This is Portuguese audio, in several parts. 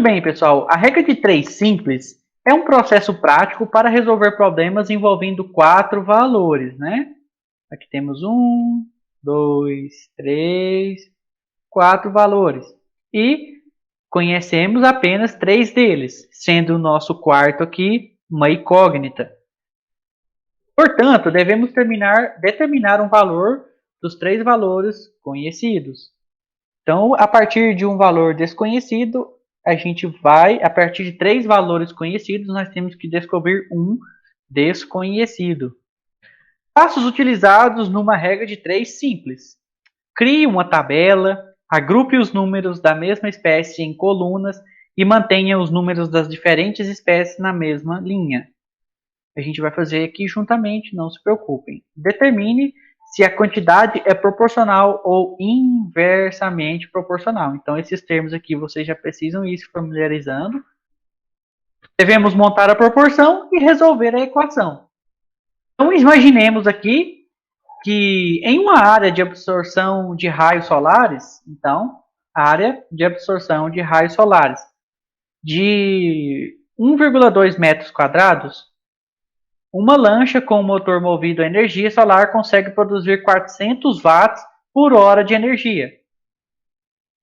bem, pessoal. A regra de 3 simples é um processo prático para resolver problemas envolvendo 4 valores, né? Aqui temos 1, 2, 3, 4 valores. E conhecemos apenas 3 deles, sendo o nosso quarto aqui uma incógnita. Portanto, devemos determinar um valor dos 3 valores conhecidos. Então, a partir de um valor desconhecido, a partir de 3 valores conhecidos, nós temos que descobrir um desconhecido. Passos utilizados numa regra de 3 simples. Crie uma tabela, agrupe os números da mesma espécie em colunas e mantenha os números das diferentes espécies na mesma linha. A gente vai fazer aqui juntamente, não se preocupem. Determine se a quantidade é proporcional ou inversamente proporcional. Então, esses termos aqui vocês já precisam ir se familiarizando. Devemos montar a proporção e resolver a equação. Então, imaginemos aqui que em uma área de absorção de raios solares, então, área de absorção de raios solares de 1,2 metros quadrados, uma lancha com motor movido a energia solar consegue produzir 400 watts por hora de energia.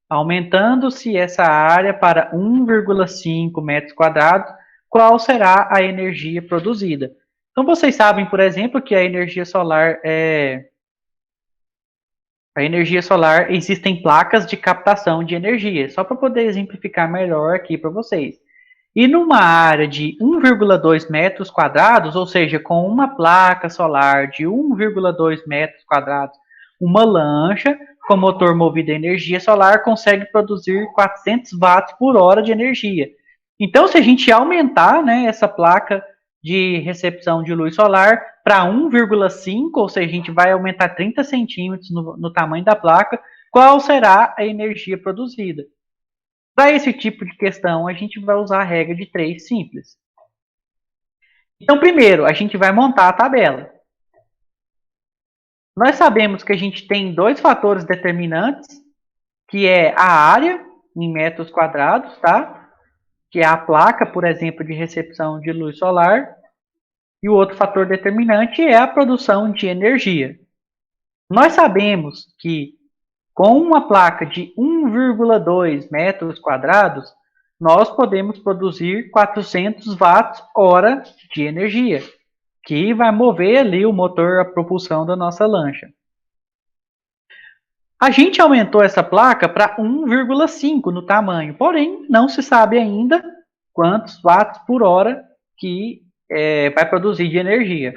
Aumentando-se essa área para 1,5 metros quadrados, qual será a energia produzida? Então, vocês sabem, por exemplo, que a energia solar existem placas de captação de energia, só para poder exemplificar melhor aqui para vocês. E numa área de 1,2 metros quadrados, ou seja, com uma placa solar de 1,2 metros quadrados, uma lancha com motor movido a energia solar consegue produzir 400 watts por hora de energia. Então, se a gente aumentar, né, essa placa de recepção de luz solar para 1,5, ou seja, a gente vai aumentar 30 centímetros no tamanho da placa, qual será a energia produzida? Para esse tipo de questão, a gente vai usar a regra de 3 simples. Então, primeiro, a gente vai montar a tabela. Nós sabemos que a gente tem 2 fatores determinantes, que é a área em metros quadrados, tá? Que é a placa, por exemplo, de recepção de luz solar. E o outro fator determinante é a produção de energia. Nós sabemos que com uma placa de 1,2 metros quadrados, nós podemos produzir 400 watts hora de energia, que vai mover ali o motor a propulsão da nossa lancha. A gente aumentou essa placa para 1,5 no tamanho, porém não se sabe ainda quantos watts por hora que vai produzir de energia.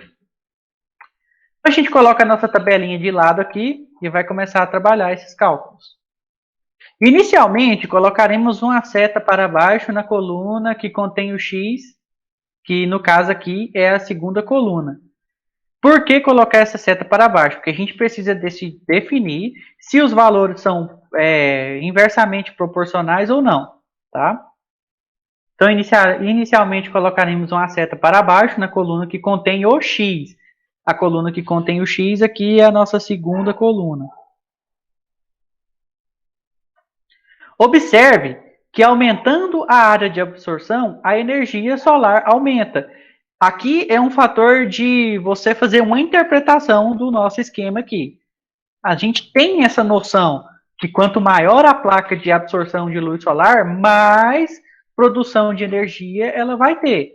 A gente coloca a nossa tabelinha de lado aqui e vai começar a trabalhar esses cálculos. Inicialmente, colocaremos uma seta para baixo na coluna que contém o x, que no caso aqui é a segunda coluna. Por que colocar essa seta para baixo? Porque a gente precisa definir se os valores são inversamente proporcionais ou não, tá? Então, inicialmente colocaremos uma seta para baixo na coluna que contém o x. A coluna que contém o x aqui é a nossa segunda coluna. Observe que aumentando a área de absorção, a energia solar aumenta. Aqui é um fator de você fazer uma interpretação do nosso esquema aqui. A gente tem essa noção que quanto maior a placa de absorção de luz solar, mais produção de energia ela vai ter.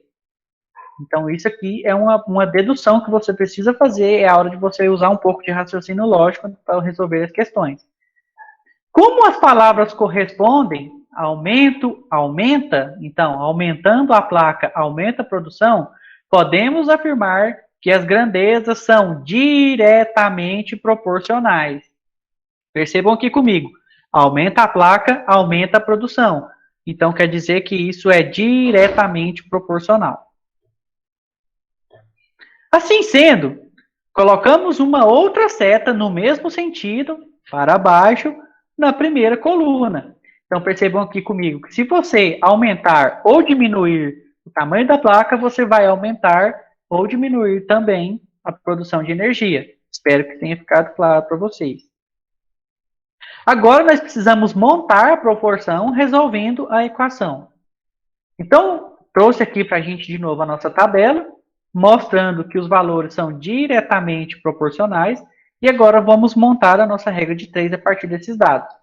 Então, isso aqui é uma dedução que você precisa fazer, é a hora de você usar um pouco de raciocínio lógico para resolver as questões. Como as palavras correspondem, aumento, aumenta, então, aumentando a placa, aumenta a produção, podemos afirmar que as grandezas são diretamente proporcionais. Percebam aqui comigo, aumenta a placa, aumenta a produção. Então, quer dizer que isso é diretamente proporcional. Assim sendo, colocamos uma outra seta no mesmo sentido, para baixo, na primeira coluna. Então, percebam aqui comigo que se você aumentar ou diminuir o tamanho da placa, você vai aumentar ou diminuir também a produção de energia. Espero que tenha ficado claro para vocês. Agora, nós precisamos montar a proporção resolvendo a equação. Então, trouxe aqui para a gente de novo a nossa tabela, mostrando que os valores são diretamente proporcionais, e agora vamos montar a nossa regra de 3 a partir desses dados.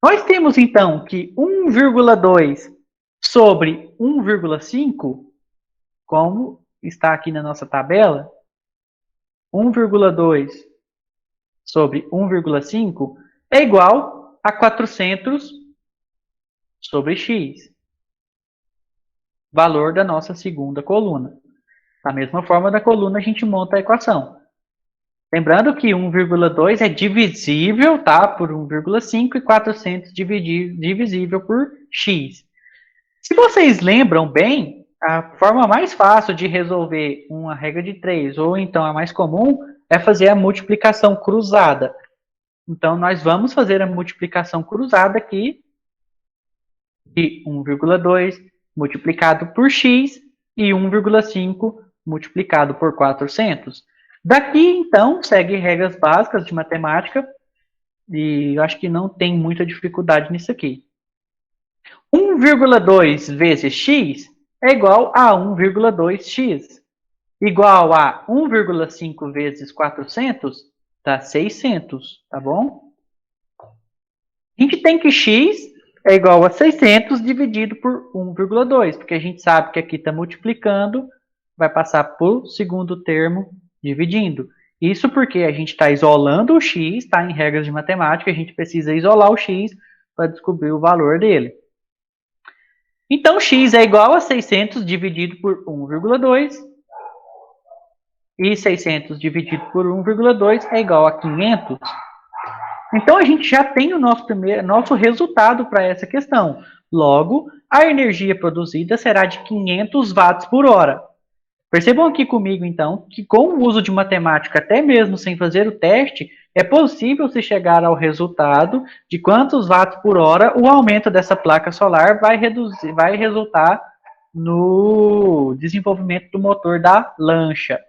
Nós temos então que 1,2 sobre 1,5, como está aqui na nossa tabela, 1,2 sobre 1,5 é igual a 400 sobre x, valor da nossa segunda coluna. Da mesma forma, da coluna a gente monta a equação. Lembrando que 1,2 é divisível, tá, por 1,5 e 400 divisível por x. Se vocês lembram bem, a forma mais fácil de resolver uma regra de 3, ou então a mais comum, é fazer a multiplicação cruzada. Então, nós vamos fazer a multiplicação cruzada aqui de 1,2 multiplicado por x e 1,5 multiplicado por 400. Daqui, então, segue regras básicas de matemática e eu acho que não tem muita dificuldade nisso aqui. 1,2 vezes x é igual a 1,2x, igual a 1,5 vezes 400, dá 600, tá bom? A gente tem que x é igual a 600 dividido por 1,2, porque a gente sabe que aqui está multiplicando, vai passar por segundo termo dividindo. Isso porque a gente está isolando o x, está em regras de matemática, a gente precisa isolar o x para descobrir o valor dele. Então, x é igual a 600 dividido por 1,2, e 600 dividido por 1,2 é igual a 500. Então, a gente já tem o nosso resultado para essa questão. Logo, a energia produzida será de 500 watts por hora. Percebam aqui comigo, então, que com o uso de matemática, até mesmo sem fazer o teste, é possível se chegar ao resultado de quantos watts por hora o aumento dessa placa solar vai resultar no desenvolvimento do motor da lancha.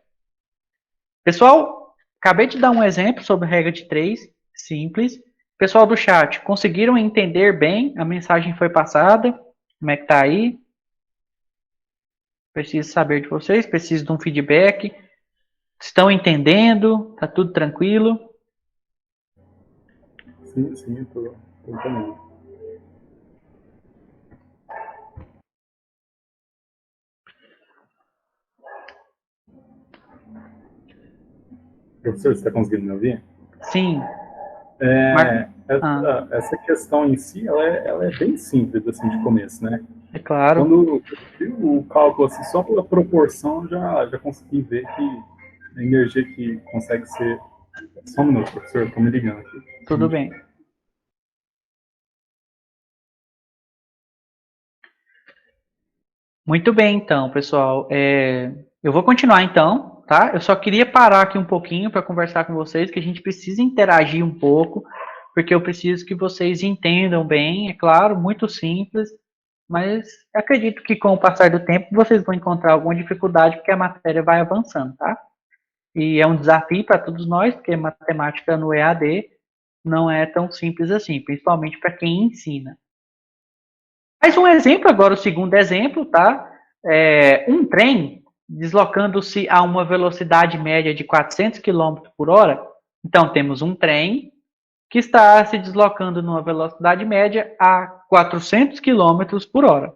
Pessoal, acabei de dar um exemplo sobre regra de 3, simples. Pessoal do chat, conseguiram entender bem? A mensagem foi passada? Como é que tá aí? Preciso saber de vocês, preciso de um feedback. Estão entendendo? Tá tudo tranquilo? Sim, estou entendendo. Professor, você está conseguindo me ouvir? Sim. Essa questão em si, ela é bem simples, assim, de começo, né? É claro. Quando eu vi o cálculo, assim, só pela proporção, já consegui ver que a energia que consegue ser... Só um minuto, professor, estou me ligando aqui. Tudo bem. Muito bem, então, pessoal. Eu vou continuar, então, tá? Eu só queria parar aqui um pouquinho para conversar com vocês, que a gente precisa interagir um pouco, porque eu preciso que vocês entendam bem, é claro, muito simples, mas acredito que com o passar do tempo vocês vão encontrar alguma dificuldade, porque a matéria vai avançando, tá? E é um desafio para todos nós, porque matemática no EAD não é tão simples assim, principalmente para quem ensina. Mais um exemplo, agora o segundo exemplo, tá? Um trem deslocando-se a uma velocidade média de 400 km por hora. Então, temos um trem que está se deslocando numa velocidade média a 400 km por hora.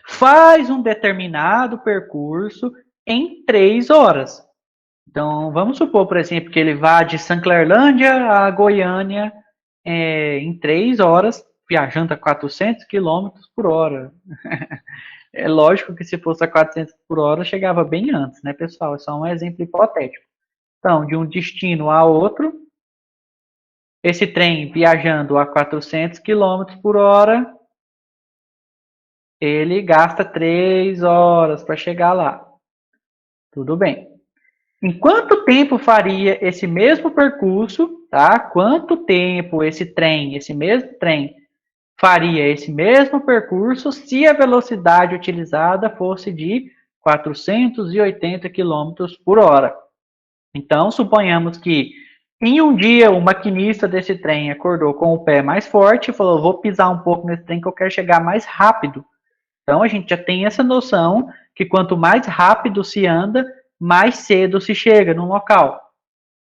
Faz um determinado percurso em 3 horas. Então, vamos supor, por exemplo, que ele vá de Sanclerlândia a Goiânia em 3 horas, viajando a 400 km por hora. É lógico que se fosse a 400 por hora, chegava bem antes, né, pessoal? É só um exemplo hipotético. Então, de um destino a outro, esse trem viajando a 400 km por hora, ele gasta 3 horas para chegar lá. Tudo bem. Em quanto tempo faria esse mesmo percurso, tá? Quanto tempo esse mesmo trem, faria esse mesmo percurso se a velocidade utilizada fosse de 480 km por hora? Então, suponhamos que Em um dia, o maquinista desse trem acordou com o pé mais forte e falou: vou pisar um pouco nesse trem que eu quero chegar mais rápido. Então a gente já tem essa noção que quanto mais rápido se anda, mais cedo se chega no local.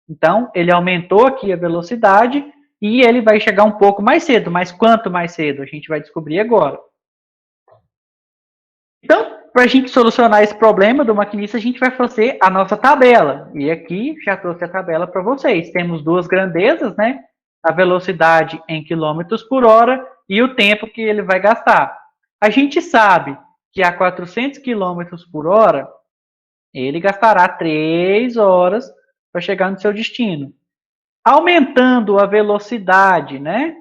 Então ele aumentou aqui a velocidade e ele vai chegar um pouco mais cedo. Mas quanto mais cedo? A gente vai descobrir agora. Então, para a gente solucionar esse problema do maquinista, a gente vai fazer a nossa tabela. E aqui já trouxe a tabela para vocês. Temos duas grandezas, né? A velocidade em quilômetros por hora e o tempo que ele vai gastar. A gente sabe que a 400 quilômetros por hora, ele gastará 3 horas para chegar no seu destino. Aumentando a velocidade, né?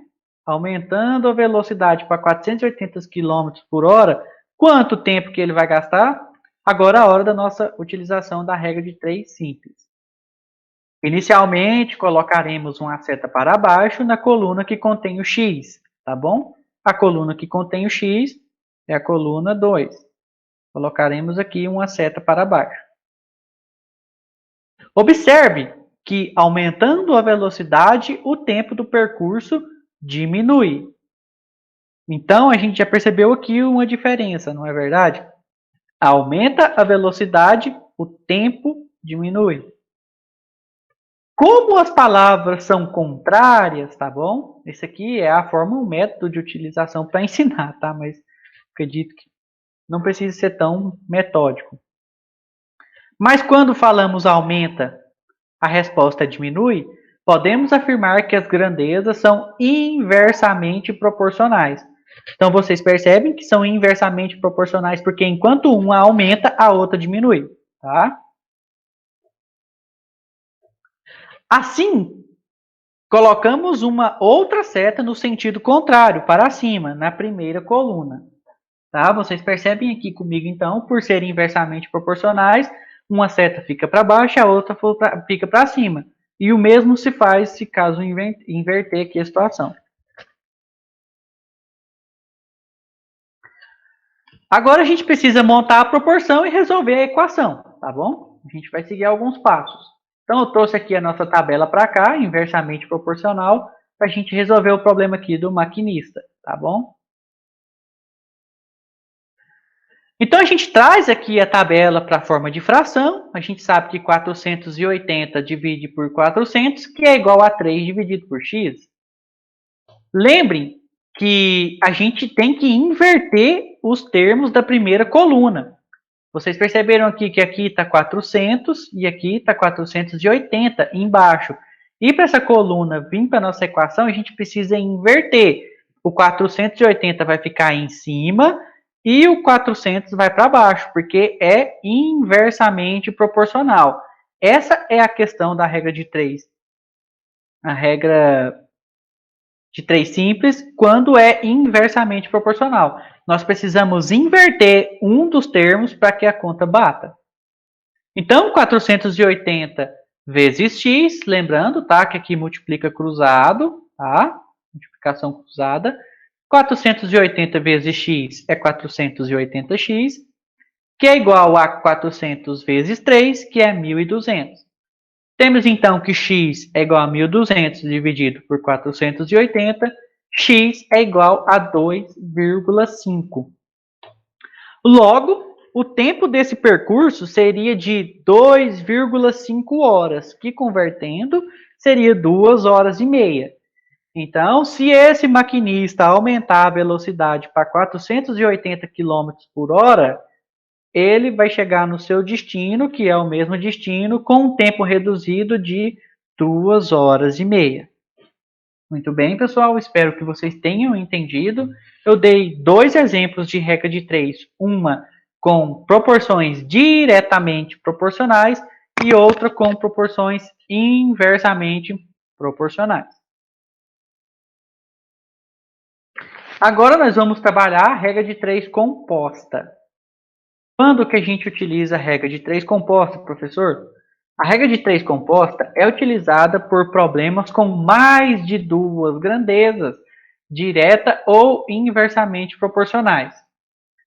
Aumentando a velocidade para 480 quilômetros por hora, quanto tempo que ele vai gastar? Agora é a hora da nossa utilização da regra de 3 simples. Inicialmente, colocaremos uma seta para baixo na coluna que contém o x, tá bom? A coluna que contém o x é a coluna 2. Colocaremos aqui uma seta para baixo. Observe que, aumentando a velocidade, o tempo do percurso diminui. Então, a gente já percebeu aqui uma diferença, não é verdade? Aumenta a velocidade, o tempo diminui. Como as palavras são contrárias, tá bom? Esse aqui é a forma, um método de utilização para ensinar, tá? Mas acredito que não precisa ser tão metódico. Mas quando falamos aumenta, a resposta diminui, podemos afirmar que as grandezas são inversamente proporcionais. Então vocês percebem que são inversamente proporcionais porque enquanto uma aumenta, a outra diminui, tá? Assim, colocamos uma outra seta no sentido contrário, para cima, na primeira coluna. Tá? Vocês percebem aqui comigo, então, por serem inversamente proporcionais, uma seta fica para baixo e a outra fica para cima. E o mesmo se faz se caso inverter aqui a situação. Agora a gente precisa montar a proporção e resolver a equação, tá bom? A gente vai seguir alguns passos. Então eu trouxe aqui a nossa tabela para cá, inversamente proporcional, para a gente resolver o problema aqui do maquinista, tá bom? Então a gente traz aqui a tabela para a forma de fração. A gente sabe que 480 divide por 400, que é igual a 3 dividido por x. Lembrem que a gente tem que inverter os termos da primeira coluna. Vocês perceberam aqui que aqui está 400 e aqui está 480 embaixo. E para essa coluna vir para a nossa equação, a gente precisa inverter. O 480 vai ficar em cima e o 400 vai para baixo, porque é inversamente proporcional. Essa é a questão da regra de 3. A regra de 3 simples, quando é inversamente proporcional. Nós precisamos inverter um dos termos para que a conta bata. Então, 480 vezes x, lembrando, tá, que aqui multiplica cruzado, tá? Multiplicação cruzada. 480 vezes x é 480x, que é igual a 400 vezes 3, que é 1.200. Temos então que x é igual a 1.200 dividido por 480, x é igual a 2,5. Logo, o tempo desse percurso seria de 2,5 horas, que convertendo seria 2 horas e meia. Então, se esse maquinista aumentar a velocidade para 480 km por hora, ele vai chegar no seu destino, que é o mesmo destino, com um tempo reduzido de 2 horas e meia. Muito bem, pessoal, espero que vocês tenham entendido. Eu dei 2 exemplos de regra de 3, uma com proporções diretamente proporcionais e outra com proporções inversamente proporcionais. Agora nós vamos trabalhar a regra de 3 composta. Quando que a gente utiliza a regra de 3 composta, professor? A regra de 3 composta é utilizada por problemas com mais de 2 grandezas, direta ou inversamente proporcionais.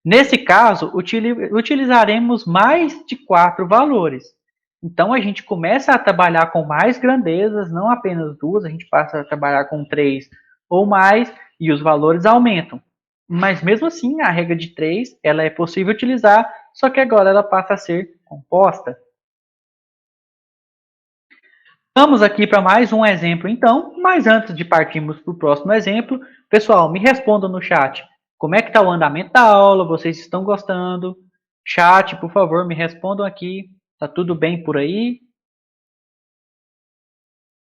Nesse caso, utilizaremos mais de 4 valores. Então, a gente começa a trabalhar com mais grandezas, não apenas 2, a gente passa a trabalhar com 3 ou mais, e os valores aumentam. Mas, mesmo assim, a regra de 3 ela é possível utilizar, só que agora ela passa a ser composta. Vamos aqui para mais um exemplo, então, mas antes de partirmos para o próximo exemplo, pessoal, me respondam no chat. Como é que está o andamento da aula? Vocês estão gostando? Chat, por favor, me respondam aqui. Tá tudo bem por aí?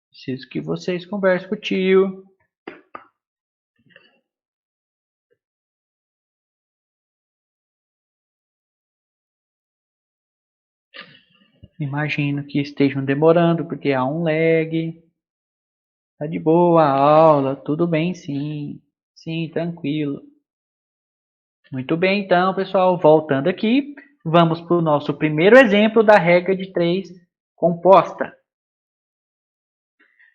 Preciso que vocês conversem com o tio. Imagino que estejam demorando, porque há um lag. Tá de boa a aula, tudo bem sim. Sim, tranquilo. Muito bem, então, pessoal, voltando aqui, vamos para o nosso primeiro exemplo da regra de 3 composta.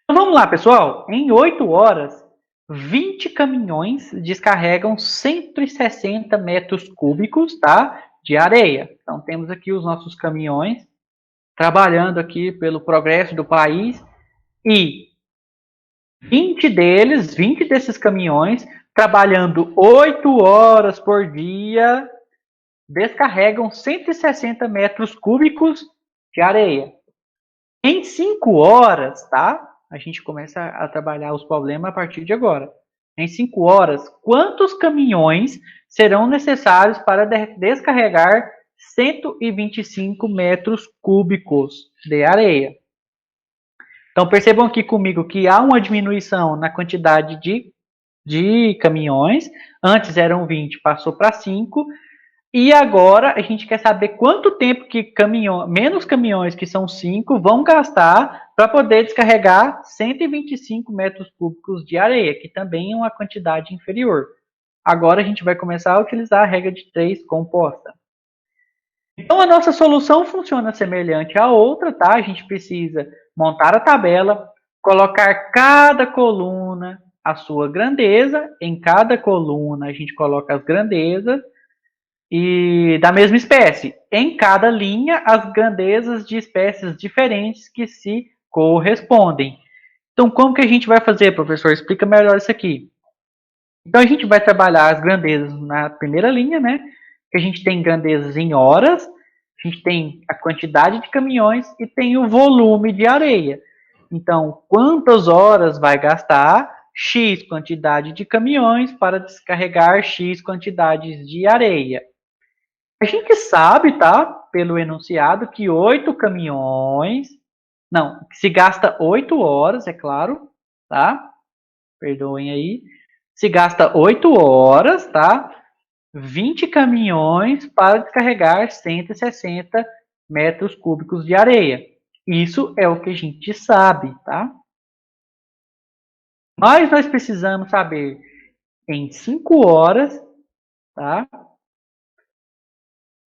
Então, vamos lá, pessoal. Em 8 horas, 20 caminhões descarregam 160 metros cúbicos, tá, de areia. Então, temos aqui os nossos caminhões trabalhando aqui pelo progresso do país e 20 desses caminhões, trabalhando 8 horas por dia, descarregam 160 metros cúbicos de areia. Em 5 horas, tá? A gente começa a trabalhar os problemas a partir de agora. Em 5 horas, quantos caminhões serão necessários para descarregar 125 metros cúbicos de areia? Então, percebam aqui comigo que há uma diminuição na quantidade de caminhões. Antes eram 20, passou para 5. E agora a gente quer saber quanto tempo que menos caminhões, que são 5, vão gastar para poder descarregar 125 metros cúbicos de areia, que também é uma quantidade inferior. Agora a gente vai começar a utilizar a regra de 3 composta. Então a nossa solução funciona semelhante à outra, tá? A gente precisa montar a tabela, colocar cada coluna a sua grandeza, em cada coluna a gente coloca as grandezas, e da mesma espécie. Em cada linha, as grandezas de espécies diferentes que se correspondem. Então, como que a gente vai fazer, professor? Explica melhor isso aqui. Então, a gente vai trabalhar as grandezas na primeira linha, né? Que a gente tem grandezas em horas, a gente tem a quantidade de caminhões e tem o volume de areia. Então, quantas horas vai gastar X quantidade de caminhões para descarregar X quantidades de areia? A gente sabe, tá? Pelo enunciado, que 8 caminhões. Não, se gasta 8 horas, é claro, tá? Perdoem aí. Se gasta 8 horas, tá? 20 caminhões para descarregar 160 metros cúbicos de areia. Isso é o que a gente sabe, tá? Mas nós precisamos saber em 5 horas, tá?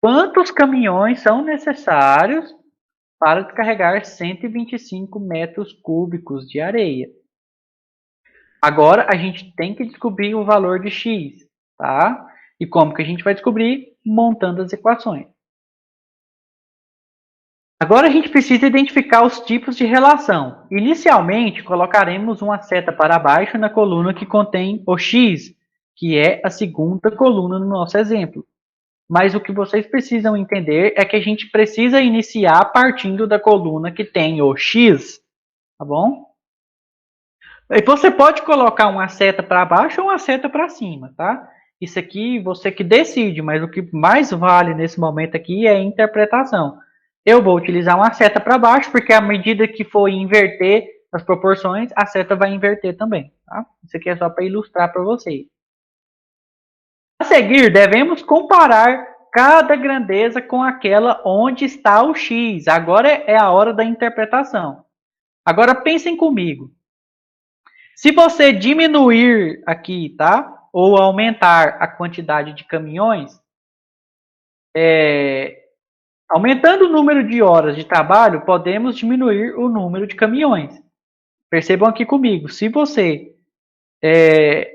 Quantos caminhões são necessários para descarregar 125 metros cúbicos de areia. Agora a gente tem que descobrir o valor de x, tá? E como que a gente vai descobrir? Montando as equações. Agora a gente precisa identificar os tipos de relação. Inicialmente, colocaremos uma seta para baixo na coluna que contém o x, que é a segunda coluna no nosso exemplo. Mas o que vocês precisam entender é que a gente precisa iniciar partindo da coluna que tem o x, tá bom? E você pode colocar uma seta para baixo ou uma seta para cima, tá? Isso aqui você que decide, mas o que mais vale nesse momento aqui é a interpretação. Eu vou utilizar uma seta para baixo, porque à medida que for inverter as proporções, a seta vai inverter também, tá? Isso aqui é só para ilustrar para vocês. A seguir, devemos comparar cada grandeza com aquela onde está o x. Agora é a hora da interpretação. Agora pensem comigo. Se você diminuir aqui, tá? Ou aumentar a quantidade de caminhões, aumentando o número de horas de trabalho, podemos diminuir o número de caminhões. Percebam aqui comigo, se você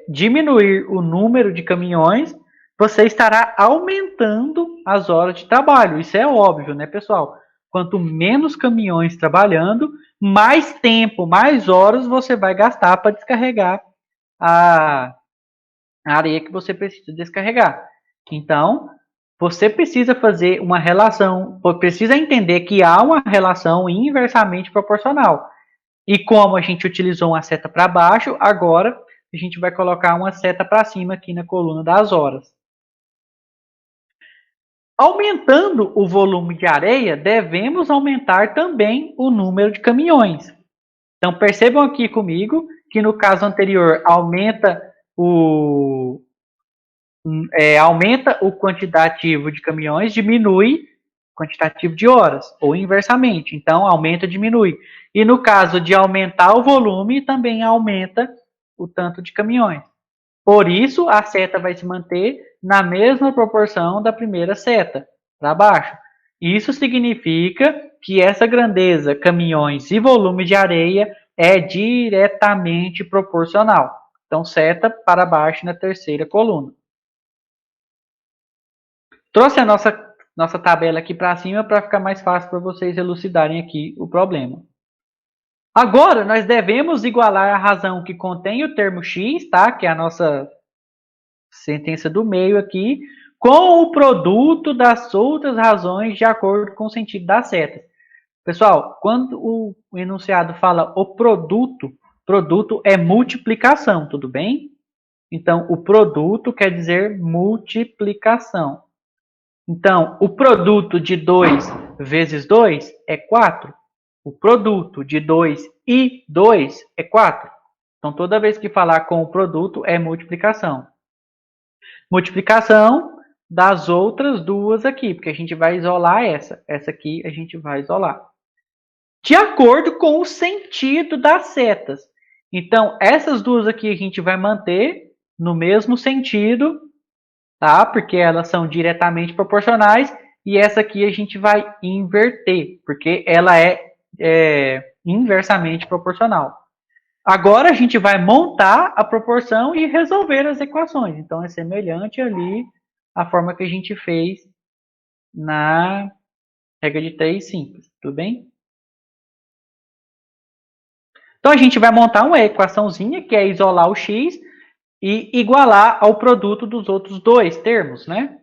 diminuir o número de caminhões, você estará aumentando as horas de trabalho. Isso é óbvio, né, pessoal? Quanto menos caminhões trabalhando, mais tempo, mais horas você vai gastar para descarregar a areia que você precisa descarregar. Então, você precisa fazer uma relação, precisa entender que há uma relação inversamente proporcional. E como a gente utilizou uma seta para baixo, agora a gente vai colocar uma seta para cima aqui na coluna das horas. Aumentando o volume de areia, devemos aumentar também o número de caminhões. Então percebam aqui comigo que no caso anterior aumenta o quantitativo de caminhões, diminui o quantitativo de horas, ou inversamente. Então aumenta, diminui. E no caso de aumentar o volume, também aumenta o tanto de caminhões. Por isso, a seta vai se manter na mesma proporção da primeira seta, para baixo. Isso significa que essa grandeza, caminhões e volume de areia é diretamente proporcional. Então, seta para baixo na terceira coluna. Trouxe a nossa tabela aqui para cima para ficar mais fácil para vocês elucidarem aqui o problema. Agora, nós devemos igualar a razão que contém o termo x, tá? Que é a nossa sentença do meio aqui, com o produto das outras razões de acordo com o sentido das setas. Pessoal, quando o enunciado fala o produto é multiplicação, tudo bem? Então, o produto quer dizer multiplicação. Então, o produto de 2 vezes 2 é 4. O produto de 2 e 2 é 4. Então, toda vez que falar com o produto é multiplicação. Multiplicação das outras duas aqui, porque a gente vai isolar essa. Essa aqui a gente vai isolar. De acordo com o sentido das setas. Então, essas duas aqui a gente vai manter no mesmo sentido, tá? Porque elas são diretamente proporcionais. E essa aqui a gente vai inverter, porque ela é inversamente proporcional. Agora a gente vai montar a proporção e resolver as equações. Então é semelhante ali à forma que a gente fez na regra de 3 simples, tudo bem? Então a gente vai montar uma equaçãozinha que é isolar o x e igualar ao produto dos outros dois termos, né?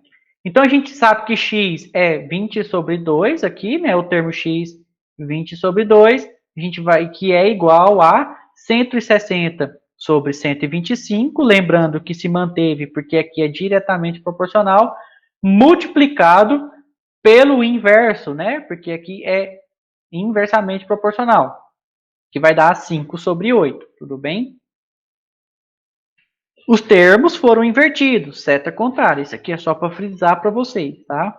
Então a gente sabe que x é 20 sobre 2 aqui, né? O termo x 20 sobre 2, a gente vai que é igual a 160 sobre 125, lembrando que se manteve porque aqui é diretamente proporcional, multiplicado pelo inverso, né? Porque aqui é inversamente proporcional, que vai dar 5 sobre 8, tudo bem? Os termos foram invertidos, seta contrária. Isso aqui é só para frisar para vocês, tá?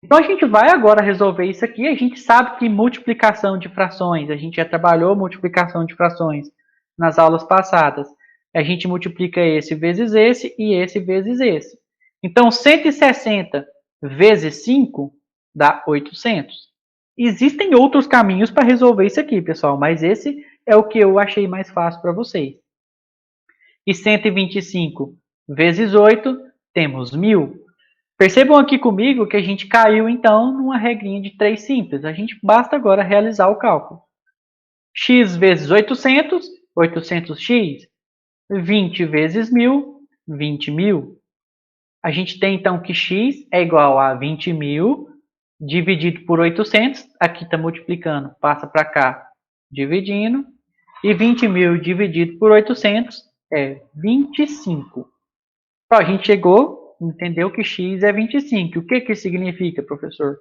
Então a gente vai agora resolver isso aqui. A gente sabe que multiplicação de frações, a gente já trabalhou multiplicação de frações nas aulas passadas. A gente multiplica esse vezes esse e esse vezes esse. Então 160 vezes 5 dá 800. Existem outros caminhos para resolver isso aqui, pessoal, mas esse é o que eu achei mais fácil para vocês. E 125 vezes 8, temos 1000. Percebam aqui comigo que a gente caiu, então, numa regrinha de 3 simples. A gente basta agora realizar o cálculo. X vezes 800, 800x. 20 vezes 1000, 20.000. A gente tem, então, que x é igual a 20.000 dividido por 800. Aqui está multiplicando, passa para cá, dividindo. E 20.000 dividido por 800 é 25. Então, a gente chegou, entendeu que x é 25. O que que significa, professor?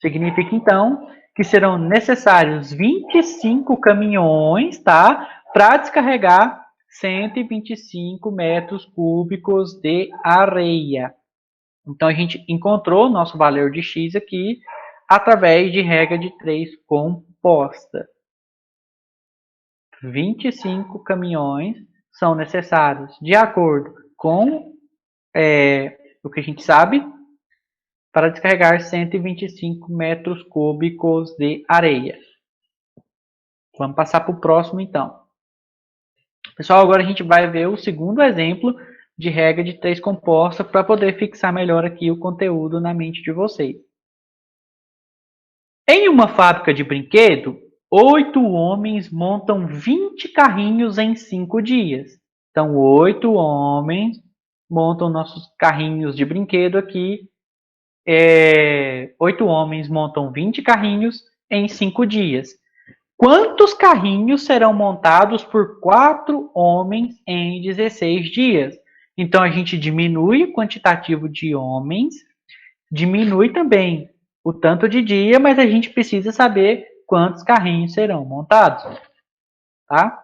Significa, então, que serão necessários 25 caminhões, tá? Para descarregar 125 metros cúbicos de areia. Então, a gente encontrou o nosso valor de x aqui através de regra de 3 composta. 25 caminhões são necessários, de acordo com o que a gente sabe, para descarregar 125 metros cúbicos de areia. Vamos passar para o próximo, então. Pessoal, agora a gente vai ver o segundo exemplo de regra de 3 composta para poder fixar melhor aqui o conteúdo na mente de vocês. Em uma fábrica de brinquedo, 8 homens montam 20 carrinhos em 5 dias. Então, 8 homens montam nossos carrinhos de brinquedo aqui. 8 homens montam 20 carrinhos em 5 dias. Quantos carrinhos serão montados por 4 homens em 16 dias? Então, a gente diminui o quantitativo de homens, diminui também o tanto de dia, mas a gente precisa saber quantos carrinhos serão montados. Tá?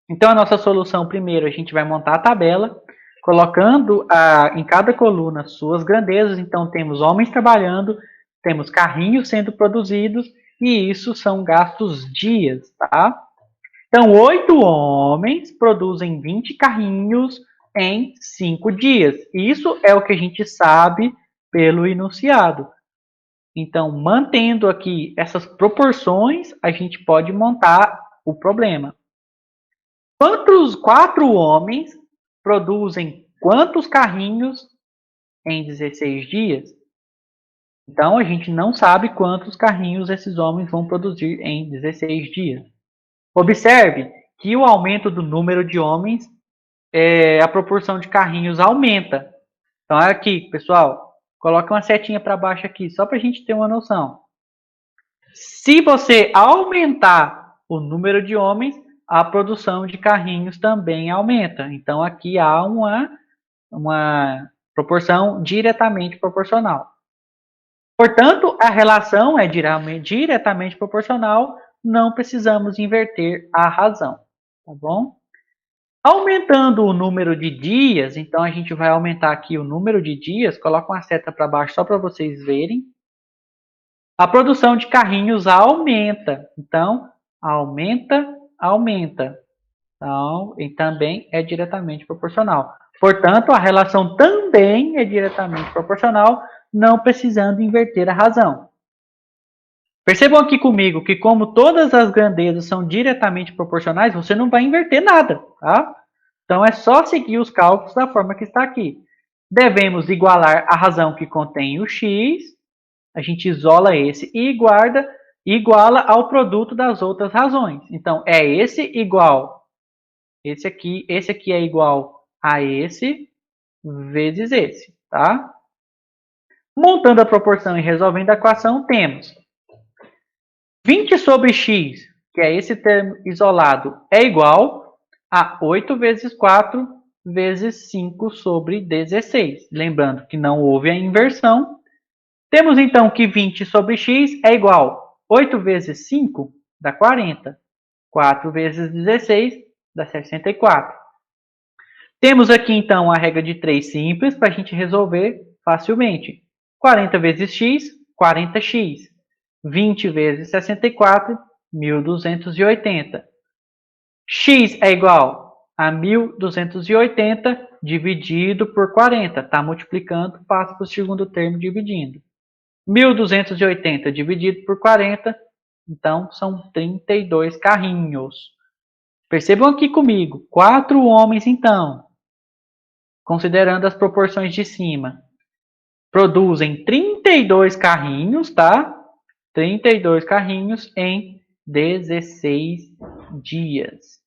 Então, a nossa solução, primeiro, a gente vai montar a tabela, colocando em cada coluna suas grandezas. Então, temos homens trabalhando, temos carrinhos sendo produzidos, e isso são gastos dias, tá? Então, 8 homens produzem 20 carrinhos em 5 dias. Isso é o que a gente sabe pelo enunciado. Então, mantendo aqui essas proporções, a gente pode montar o problema. Quantos 4 homens produzem quantos carrinhos em 16 dias? Então, a gente não sabe quantos carrinhos esses homens vão produzir em 16 dias. Observe que o aumento do número de homens, a proporção de carrinhos aumenta. Então, aqui, pessoal, coloca uma setinha para baixo aqui, só para a gente ter uma noção. Se você aumentar o número de homens, a produção de carrinhos também aumenta. Então, aqui há uma proporção diretamente proporcional. Portanto, a relação é diretamente proporcional, não precisamos inverter a razão, tá bom? Aumentando o número de dias, então a gente vai aumentar aqui o número de dias, coloca uma seta para baixo só para vocês verem. A produção de carrinhos aumenta, então aumenta. Então, e também é diretamente proporcional. Portanto, a relação também é diretamente proporcional, não precisando inverter a razão. Percebam aqui comigo que, como todas as grandezas são diretamente proporcionais, você não vai inverter nada, tá? Então, é só seguir os cálculos da forma que está aqui. Devemos igualar a razão que contém o x, a gente isola esse e iguala ao produto das outras razões. Então, é esse igual, esse aqui é igual a esse, vezes esse, tá? Montando a proporção e resolvendo a equação, temos 20 sobre x, que é esse termo isolado, é igual a 8 vezes 4 vezes 5 sobre 16. Lembrando que não houve a inversão. Temos então que 20 sobre x é igual a 8 vezes 5 dá 40. 4 vezes 16 dá 64. Temos aqui então a regra de 3 simples para a gente resolver facilmente. 40 vezes x, 40x. 20 vezes 64, 1280. X é igual a 1280 dividido por 40. Está multiplicando, passa para o segundo termo dividindo. 1280 dividido por 40, então são 32 carrinhos. Percebam aqui comigo, 4 homens então, considerando as proporções de cima, produzem 32 carrinhos, tá? 32 carrinhos em 16 dias.